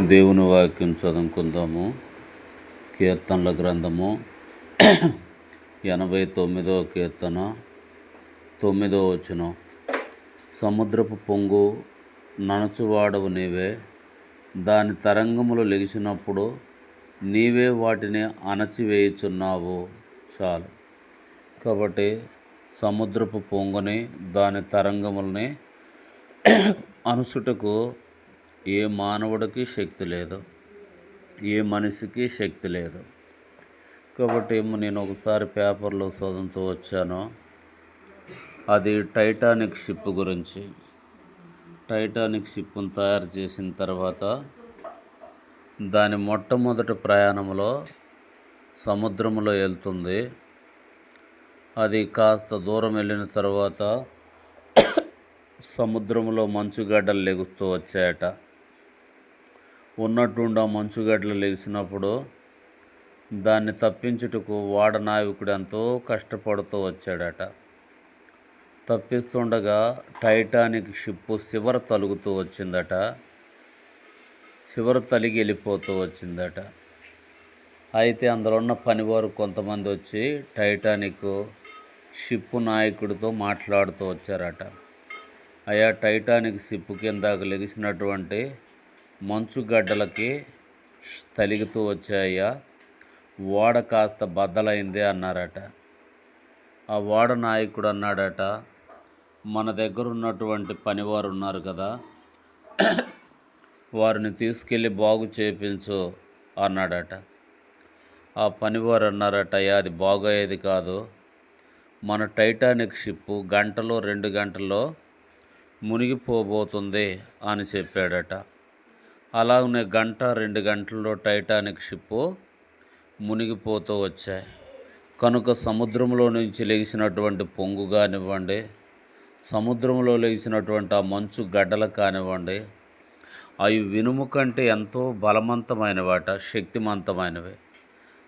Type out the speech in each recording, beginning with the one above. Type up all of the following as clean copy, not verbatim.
దేవుని వాక్యం చదువుకుందాము. కీర్తనల గ్రంథము 89వ కీర్తన 9వ వచనం. సముద్రపు పొంగు ననచువాడవు నీవే, దాని తరంగములు లెగిసినప్పుడు నీవే వాటిని అణచివేయుచున్నావు. చాలు. కాబట్టి సముద్రపు పొంగుని దాని తరంగములని అణుచుటకు ఏ మానవుడికి శక్తి లేదు, ఏ మనిషికి శక్తి లేదు. కాబట్టి నేను ఒకసారి పేపర్లో చదువుతూ వచ్చాను. అది టైటానిక్ షిప్ గురించి. టైటానిక్ షిప్ను తయారు చేసిన తర్వాత దాని మొట్టమొదటి ప్రయాణంలో సముద్రంలో వెళ్తుంది. అది కాస్త దూరం వెళ్ళిన తర్వాత సముద్రంలో మంచుగడ్డలు లెగుస్తూ వచ్చాయట. ఉన్నట్టుండి ఆ మంచుగడ్డలు లెగిసినప్పుడు దాన్ని తప్పించుటకు వాడ నావికుడు ఎంతో కష్టపడుతూ వచ్చాడట. తప్పిస్తుండగా టైటానిక్ షిప్ చివర తలుగుతూ వచ్చిందట. చివర తలిగి వెళ్ళిపోతూ వచ్చిందట. అయితే అందులో ఉన్న పనివారు కొంతమంది వచ్చి టైటానిక్ షిప్ నాయకుడితో మాట్లాడుతూ వచ్చారట. అయ్యా, టైటానిక్ షిప్ కిందకు లెగిసినటువంటి మంచుగడ్డలకి తలుగుతూ వచ్చాయ్యా, ఓడ కాస్త బద్దలైంది అన్నారట. ఆ ఓడ నాయకుడు అన్నాడట, మన దగ్గర ఉన్నటువంటి పనివారు ఉన్నారు కదా, వారిని తీసుకెళ్ళి బాగు చేయించు అన్నాడట. ఆ పనివారు అన్నారట, అయ్యా, అది బాగోయేది కాదు, మన టైటానిక్ షిప్ గంటలో 2 గంటల్లో మునిగిపోబోతుంది అని చెప్పాడట. అలాగనే 1-2 గంటల్లో టైటానిక్ షిప్ మునిగిపోతూ వచ్చాయి. కనుక సముద్రంలో నుంచి లెగిసినటువంటి పొంగు కానివ్వండి, సముద్రంలో లెగిసినటువంటి ఆ మంచు గడ్డలు కానివ్వండి, అవి వినుము కంటే ఎంతో బలవంతమైనవాట, శక్తివంతమైనవి.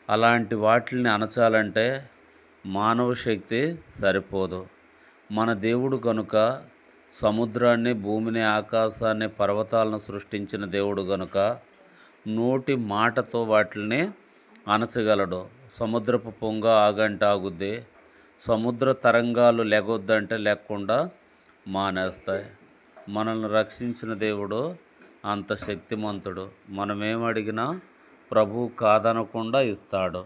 అలాంటి వాటిని అణచాలంటే మానవ శక్తి సరిపోదు. మన దేవుడు కనుక సముద్రాన్ని, భూమిని, ఆకాశాన్ని, పర్వతాలను సృష్టించిన దేవుడు కనుక నోటి మాటతో వాటిని అణచగలడు. సముద్రపు పొంగ ఆగంటే ఆగుద్ది, సముద్ర తరంగాలు లెగొద్దంటే లేకుండా మానేస్తాయి. మనల్ని రక్షించిన దేవుడు అంత శక్తిమంతుడు. మనమేమడిగినా ప్రభువు కాదనకుండా ఇస్తాడు.